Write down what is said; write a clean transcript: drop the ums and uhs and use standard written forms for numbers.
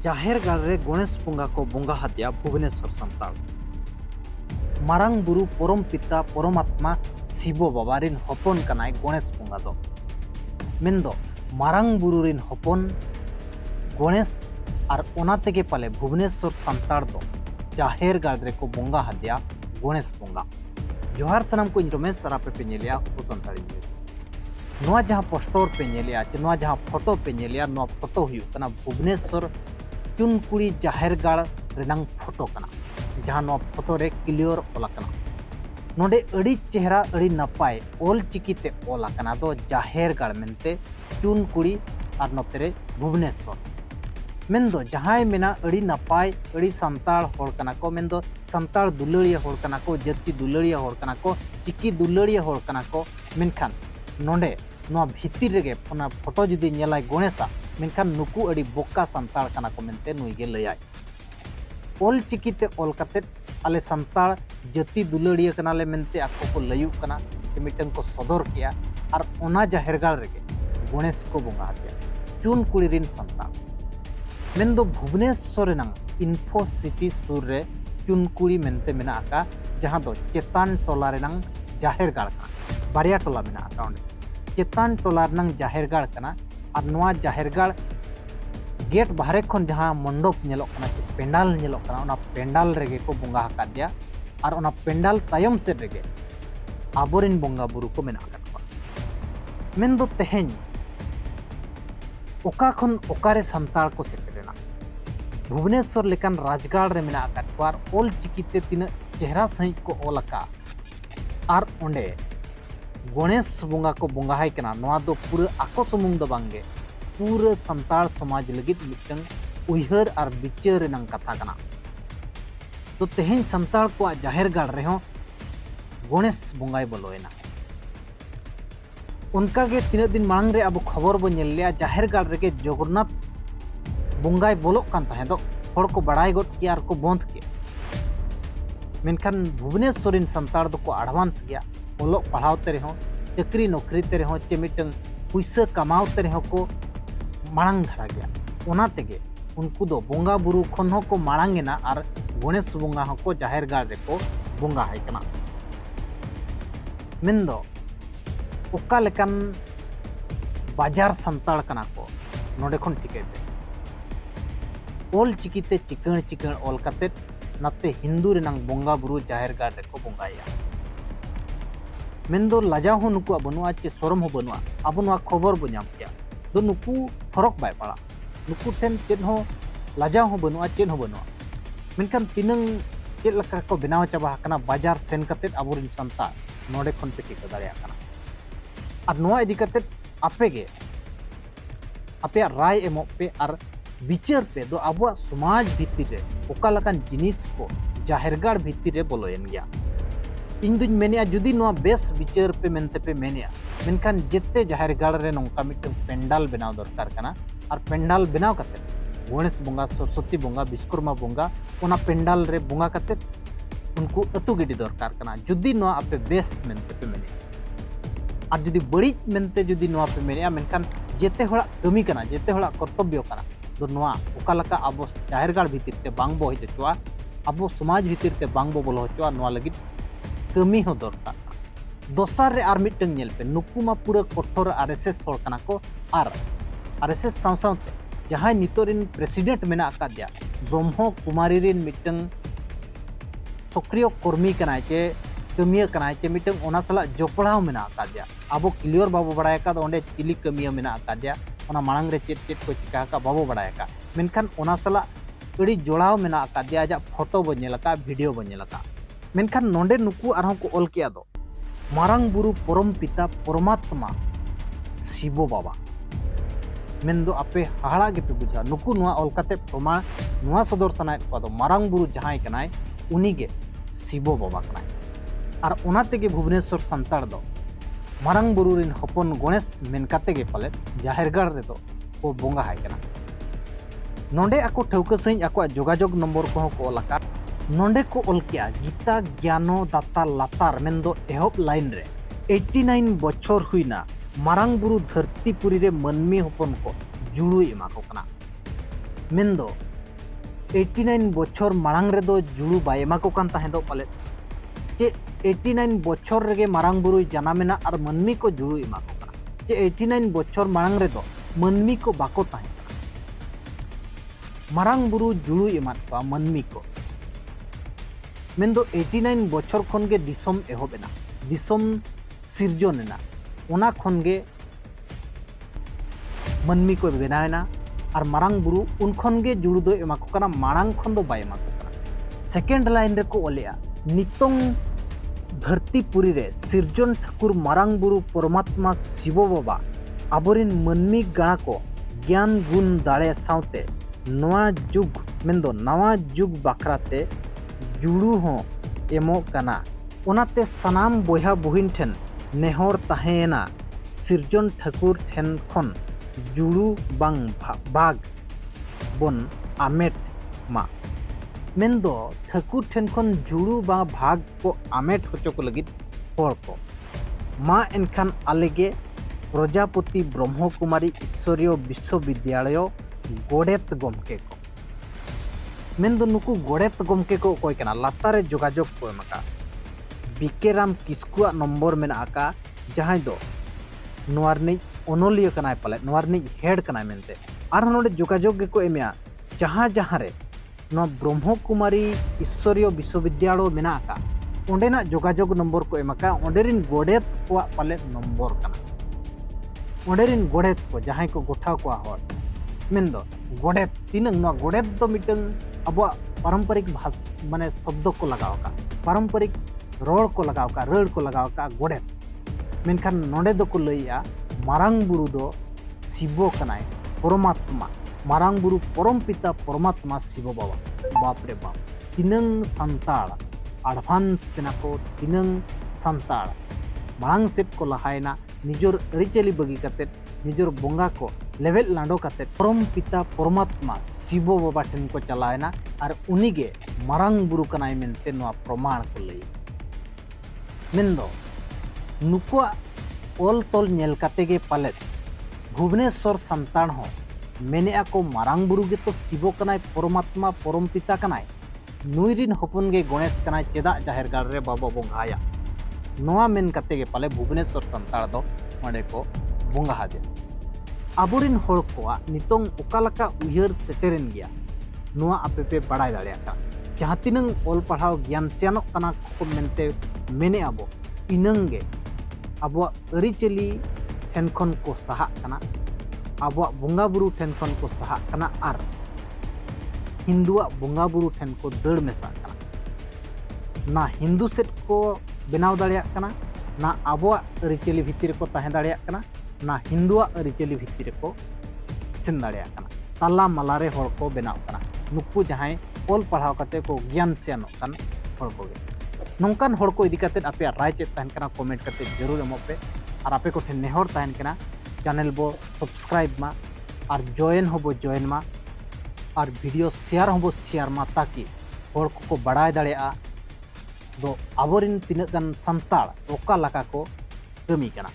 जाहेर गाड़ रे गणेश बंगा को बंगा हादिया भुवनेश्वर सान्ताल मारांग बुरु परम पिता परमात्मा शिव बाबा रिन हपन कनाय गणेश बंगा दो मेनदो मारांग बुरु रिन हपन गणेश और ओना तेगे पाले भुवनेश्वर सान्ताल दो जाहेर गाड़ रे को बंगा हादिया गणेश बंगा जोहार सनम को रमेश सरापे पे नेलिया सान्ताली नोआ जहाँ पोस्टर पे नेलिया नोआ जहाँ फोटो पे नेलिया नोआ फोटो हुई कना भुवनेश्वर चुनकुड़ी जाहेर गाड़ रेनांग फोटो कना जहाँ नोआ फोटो रे क्लियर ओला कना नोडे अड़ी चेहरा अड़ी नपाय ओल चिकीते ओला कना दो जाहेर गाड़ मेनते चुनकुड़ी और नोतेरे भुवनेश्वर मेनदो जहाँ मेना अड़ी नपाय अड़ी सान्ताल होड़ कना को मेनदो सान्ताल दुलड़िया होड़ कना को जाति दुलड़िया होड़ कना को चिकी दुलड़िया होड़ कना को मेनखान नोडे नोआ भितिर रेगे ओना फोटो जुदी नेलाय गणेशा मेनखान नुकु अड़ी बोका सान्ताल कना को मेनते नुईगे लयाय ओल चिकीते ओल कतेत आले सान्ताल जाति दुलड़िया कनाले मेनते आको को लयुक कना मिटन को सदर किया और ओना जाहेर गाड़ रेगे गणेश को बंगा हादिया चुन कुड़ी रिन सान्ताल मेनदो भुवनेश्वर रेनांग इन्फो सिटी सुर रे चुनकुड़ी मेनते मेना आका जहाँ दो चेतान टोला रेनांग जाहेर गाड़ कना बारिया टोला मेना आका ओंडे चेतान टोला रेनांग जाहेर गाड़ कना और नोआ जाहेर गाड़ गेट बाहरे खन जहाँ मंडप नेलोक कना पेंडाल नेलोक कना ओना पेंडाल रेगे को बंगा हाका दिया और ओना पेंडाल तायम से रेगे आबोरिन बंगा बुरु को मेना आका मेनदो तेहेñ ओका खन ओकारे सान्ताल को सेटेरेना भुवनेश्वर लेकान राजगाड़ रे मेना आका और ओल चिकीते तीन चेहरा सही को ओलका और ओंडे गणेश बंगा को बंगाहाय कना नोआ दो पूरा आको सुमुंग दो बांगे पूरा सान्ताल समाज लगित मिटंग उइहर और बिचार रेनांग कथा कना तो तेहेñ सान्ताल को जाहेर गाड़ रे हो गणेश बंगाय बोलोयना उनका के तीन दिन मांग रे अब खबर बो नेल लिया जाहेर गाड़ रे के जगन्नाथ बंगाय बोलोक कान ताहे दो हर को बड़ाई गोद किया और को बंद किया मेनखान भुवनेश्वरिन सान्ताल दो को एडवांस गया ओलोक पढ़ावते रहो चाकरी नौकरी ते रहो चे मिटंग पुइसा कमावते रहो को मांग धरा गया ओना तेगे उनको दो बंगा बुरु खन हो को मांगेना और गणेश बंगा हो को जाहेर गाड़ रे को बंगा हाय कना मेनदो ओका लेकान बाजार सान्ताल कना को नोडे खन ठिकायते ओल चिकीते चिकण चिकण ओल कतेत नाते हिंदू रेनांग बंगा बुरु जाहेर गाड़ रे को बंगाया मेनदो लाजा हो नुकु बनुआ चे शरम हो बनुआ अब नुआ खबर बो नाम किया दो नुकु फरक बाय पड़ा नुकु ठेन चेन हो लाजा हो बनुआ चेन हो बनुआ मेनखान तिनंग चेद लका को बनाव चाबा कना बाजार सेन कतेत अबोरिन सान्ताल नोडे खन पे टिका दाड़िया कना और नोआ इदी कतेत आपेगे आपे राय एमो पे और विचार पे दो अब समाज भितर रे ओका लकान जिनिस को जाहेर गाड़ भितर रे बोलोयन गया इन दुñ मेनिया जुदी नोआ बेस विचार पे मेनते पे मेनिया मेनखान जेते जाहेर गाड़ रे नोंका मिटन पेंडाल बनाव दरकार कना और पेंडाल बनाव कते गणेश बंगा सरस्वती बंगा विश्वकर्मा बंगा ओना पेंडाल रे बंगा कते उनको अतु गिडी दरकार कना जुदी नोआ आपे बेस मेनते पे मेनिया और जुदी बड़ी मेनते जुदी नोआ पे मेनिया मेनखान जेते होड़ा कमी कना जेते होड़ा कर्तव्य कना तो नोआ ओका लका अब जाहेर गाड़ भितर ते बांग बो हज चुआ अब समाज भितर ते बांग बो बोलो हचुआ नोआ लगित कमी हो दरकार दोसार रे आर मिटन नेल पे नुकु मा पूरा कठोर आरएसएस होड़ कना को आर आरएसएस सावसावते जहां नितोरिन प्रेसिडेंट मेना आका दिया ब्रह्म कुमारी रिन मिटन सक्रिय कर्मी कनाय चे कमिया कनाय चे मिटन ओना सला जोपड़ाव मेना आका दिया अब क्लियर बाबो बड़ाय का ओंडे चिली कमिया मेना आका दिया ओना मांग रे चेत चेत को चिका का बाबो बड़ाय का मेनखान ओना सला अड़ी जोड़ाव मेना आका दिया जा फोटो बो नेलका वीडियो बो नेलका मेनखान नोंडे नुकु आरहों को ओल किया दो मारांग बुरु परम पिता परमात्मा शिव बाबा मेनदो आपे हाड़ा के पे बुझा नुकु नुआ ओल कते प्रमाण नुआ सदर सनाय को दो मारांग बुरु जहां कनाय उनी के शिव बाबा कनाय और ओना तेगे भुवनेश्वर सान्ताल दो मारांग बुरु रिन हपन गणेश मेन कते गे पाले जाहेर गाड़ रे दो को बंगा हाय कना नोंडे आको ठौका सही आको जोगाजोग नंबर को को ओलका नोंडे को ओल किया गीता ज्ञानो दाता लातार मेनदो एहब लाइन रे 89 बछर हुईना मारांग बुरु धरतीपुरी रे मनमी हपन को जुड़ुई एमा को कना मेनदो 89 বছর মারাং রেদো জুড়ু বাই এমাকো কান তাহেদো পালে যে 89 বছর রেগে মারাং বুরুই জানামেনা আর মানমি को জুড়ু এমাকো কানা যে 89 বছর মারাং রেদো মানমি को बाको ताहे मारांग बुरु जुलु एमाद को मानमी को मेन दो 89 बछर खन गे दिसम एहोबेना दिसम सिरजोनेना ओना खन गे मानमी को बेनायना और मारांग बुरु उन खन गे जुलु दो एमा को कना मारांग खन दो बाय एमा को कना सेकेंड लाइन रे को ओलेया नितोंग धरतीपुरी रे सिरजन ठाकुर मारांग बुरु परमात्मा शिव बाबा आबोरिन मानमी गाणा को ज्ञान गुण दाड़े सावते नवा जुग मेंदो नवा जुग बाखराते जुड़ू हो एमो कना ओनाते सनाम बोया बुहिन ठेन नेहर ताहेना सिरजन ठाकुर ठेन खन जुड़ू बांग बाग बन आमेट मा मेंदो ठाकुर ठेन खन जुड़ू बा भाग को आमेट होचो को लगित हर को मा एनखान आलेगे प्रजापति ब्रह्मकुमारी ईश्वरीय विश्वविद्यालय गोडेत गमके को मेंदो नुकु गोडेत गमके को कोई कना लातारे जोगाजोग को एमका बिकेराम किस्कुआ नंबर मेना आका जहां दो नोवारनी ओनोलिय कनाय पाले नोवारनी हेड कनाय मेनते आर नोडे जोगाजोग को एमिया जहां जहां रे नो ब्रह्मकुमारी ईश्वरीय विश्वविद्यालय मेना आका ओंडेना जोगाजोग नंबर को एमका ओंडेरिन गोडेत को पाले नंबर कना ओंडेरिन गोडेत को जहां को गोठा को हर मेंदो गोडेत तीनंग नो गोडेत दो मिटंग अब पारंपरिक भाषा माने शब्द को लगाव का पारंपरिक रोड को लगाव का रड़ को लगाव का गोडेत मेनखान नोडे दो को लइया मारांग बुरु दो शिव कनाय परमात्मा मारांग बुरु परम पिता परमात्मा शिव बाबा बाप रे बाप तीनंग संताड़ एडवांस सेना को तीनंग संताड़ मारांग सेट को लहायना निजोर अरिचली बगी कते निजोर बोंगा को लेवल लाडो कते परम पिता परमात्मा शिव बाबा ठेन को चलायना और उनीगे मारांग बुरु कनाय मेनते नोआ प्रमाण को लई मेंदो नुकुआ ओल तोल नेल कते गे पालेत भुवनेश्वर संतान हो मेने को मारांग बुरु गे तो शिव कनाय परमात्मा परम पिता कनाय नुईरिन हपन गे गणेश कनाय चेदा जाहेर गाड़ रे बाबा बोंगाया नोआ मेन कते गे पाले भुवनेश्वर संतान दो माने को बोंगा हाजे आबोरिन होड़ को नितोंग उकालका उयहर सेटेरेन गया नोआ आपे पे बड़ाय दाड़ेयाका जहां तिनंग ओल पढ़ाव ज्ञान सियानोक कना को मेनते मेने आबो इनंगे आबो अरिचली ठेन खन को सहा कना आबो बोंगा बुरु ठेन खन को सहा कना आर हिंदुआ बोंगा बुरु ठेन को दड़ मेसा कना ना हिंदू सेट को बनाव दाड़ेया कना ना आबो अरिचली भितिर को ताहे दाड़ेया कना ना हिंदुआ अरिचली भितर को सेन दाड़ेया कना ताला मालारे होड़ को बनाव कना नुकु जहां ओल पढ़ाव कते को ज्ञान सियानो कन होड़ को गे नोंकान होड़ को इदी कते आपे राय चेत ताहन कना कमेंट कते जरूर एमो पे और आपे को ठे नेहर ताहन कना चैनल बो सब्सक्राइब मा और जॉइन होबो जॉइन मा और वीडियो शेयर होबो शेयर मा ताकि होड़ को बड़ाय दाड़ेया दो आबोरिन तिनक गान संताड़ ओका लका को कमी कना